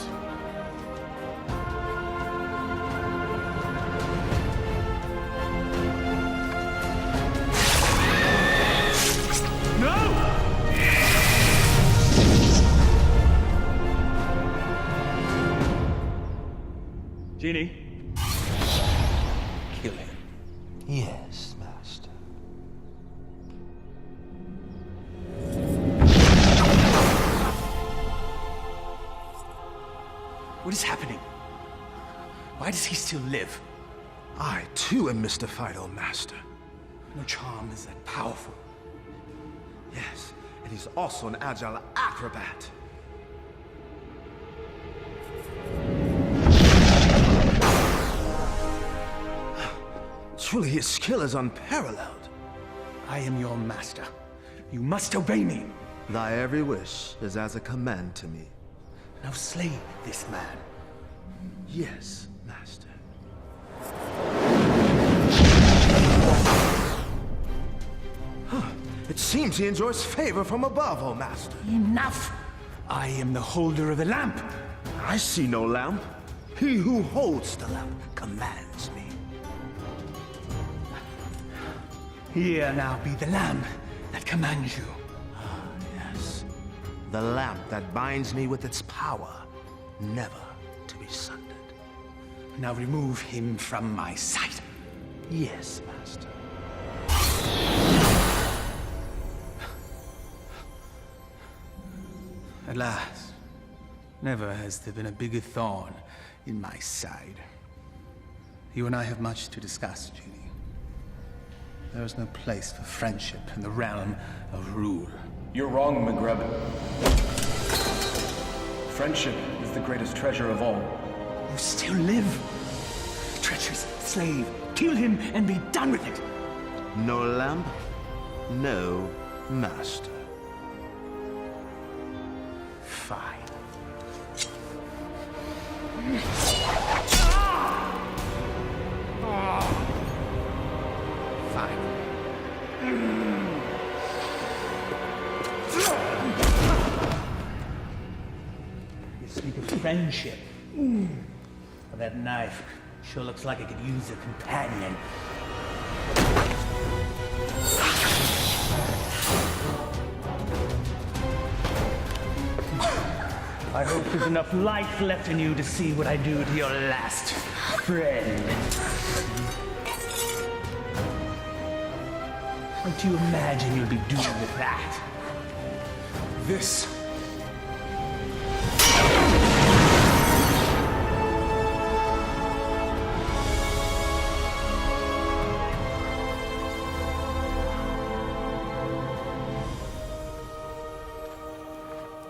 Genie. Kill him. Yes, Master. What is happening? Why does he still live? I, too, am mystified, O Master. No charm is that powerful. Yes, and he's also an agile acrobat. Truly, his skill is unparalleled. I am your master. You must obey me. Thy every wish is as a command to me. Now slay this man. Yes, Master. It seems he enjoys favor from above, O Master. Enough! I am the holder of the lamp. I see no lamp. He who holds the lamp commands me. Here now be the lamp that commands you. Ah, yes. The lamp that binds me with its power, never to be sundered. Now remove him from my sight. Yes, Master. At last. Never has there been a bigger thorn in my side. You and I have much to discuss, Genie. There is no place for friendship in the realm of rule. You're wrong, McGreb. Friendship is the greatest treasure of all. You still live. Treacherous slave. Kill him and be done with it. No lamp, no master. Fine. Fine. You speak of friendship. Well, that knife sure looks like it could use a companion. I hope there's enough life left in you to see what I do to your last friend. What do you imagine you'll be doing with that? This.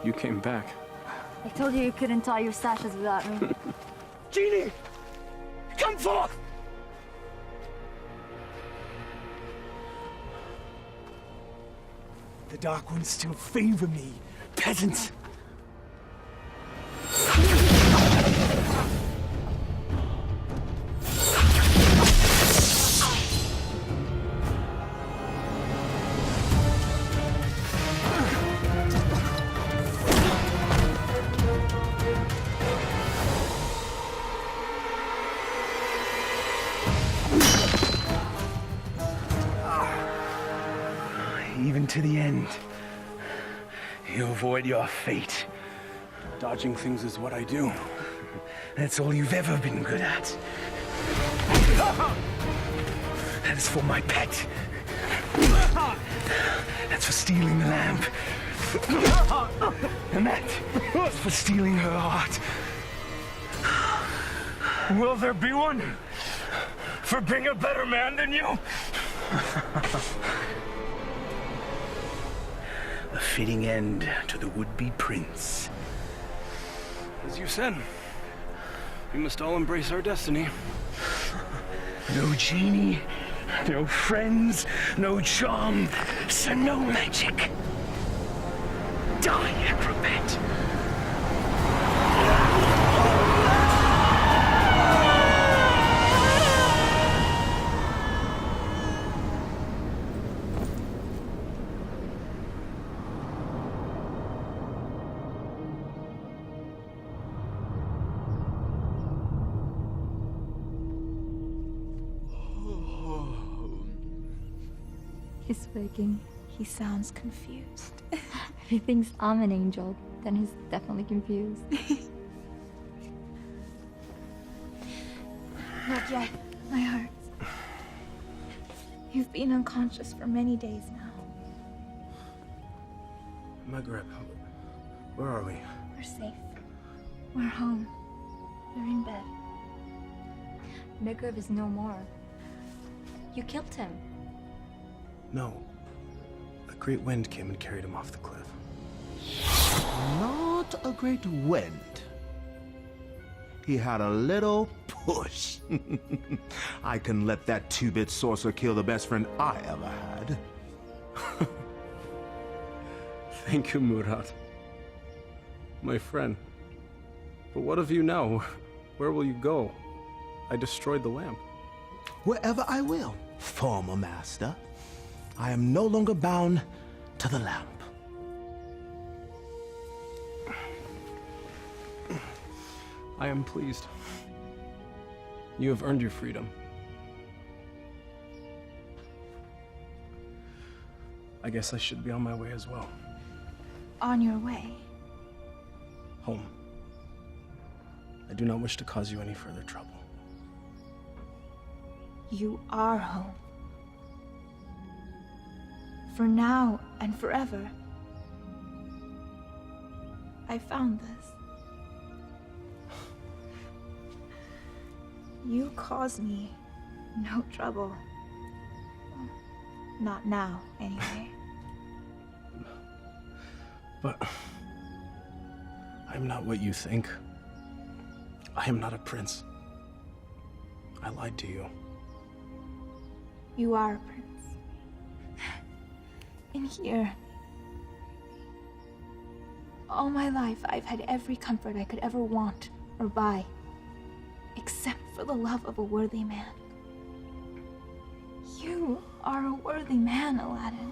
You came back. I told you couldn't tie your sashes without me. Genie! Come forth! The Dark Ones still favor me, peasants. Even to the end, you avoid your fate. Dodging things is what I do. That's all you've ever been good at. That is for my pet. That's for stealing the lamp. And that is for stealing her heart. Will there be one for being a better man than you? A fitting end to the would-be prince. As you said, we must all embrace our destiny. No genie, no friends, no charm, so no magic. Die, acrobat! He's waking. He sounds confused. If he thinks I'm an angel, then he's definitely confused. Not yet. My heart. You've been unconscious for many days now. Maghreb, where are we? We're safe. We're home. We're in bed. Maghreb is no more. You killed him. No. A great wind came and carried him off the cliff. Not a great wind. He had a little push. I can let that two-bit sorcerer kill the best friend I ever had. Thank you, Murad. My friend. But what of you now? Where will you go? I destroyed the lamp. Wherever I will, former master. I am no longer bound to the lamp. I am pleased. You have earned your freedom. I guess I should be on my way as well. On your way. Home. I do not wish to cause you any further trouble. You are home. For now and forever. I found this. You cause me no trouble. Not now, anyway. But I am not what you think. I am not a prince. I lied to you. You are a prince. In here. All my life, I've had every comfort I could ever want or buy, except for the love of a worthy man. You are a worthy man, Aladdin.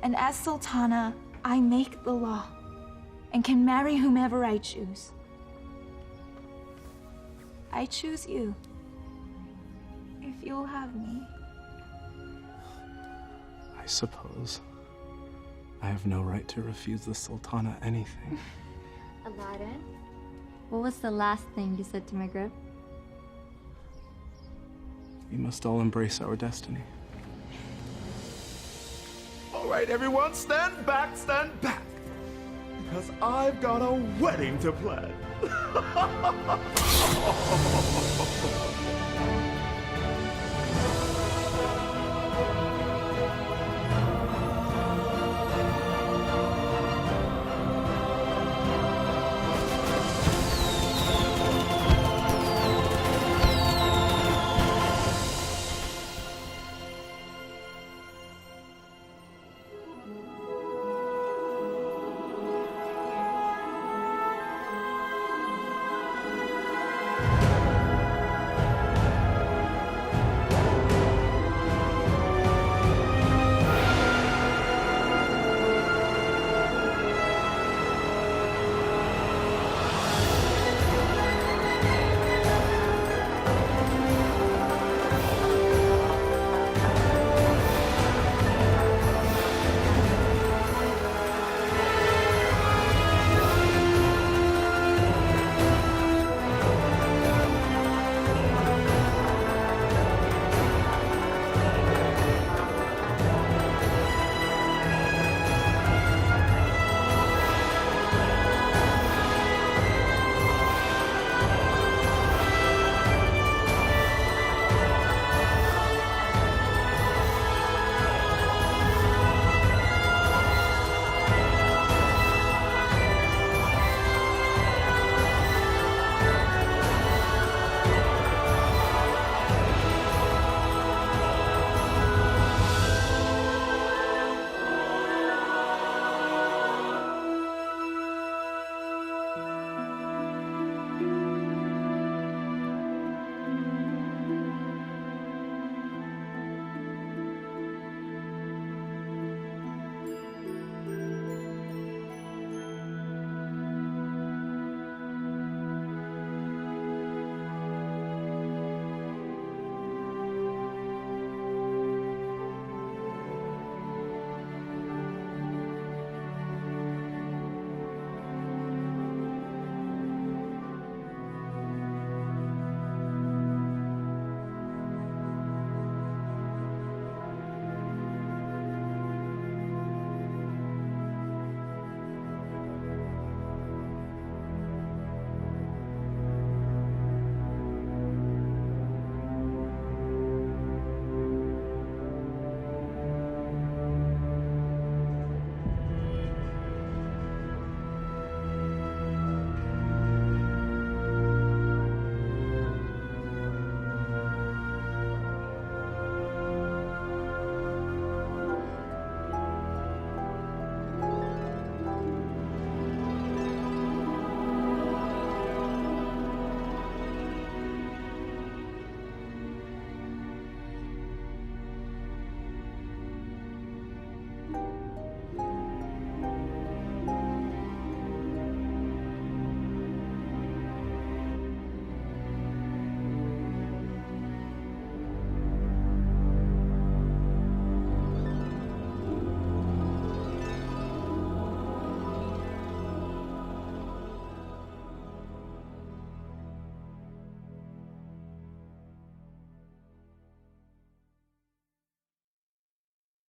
And as Sultana, I make the law and can marry whomever I choose. I choose you, if you'll have me. I suppose I have no right to refuse the Sultana anything. Aladdin, what was the last thing you said to Maghreb? We must all embrace our destiny. All right, everyone, stand back, because I've got a wedding to plan.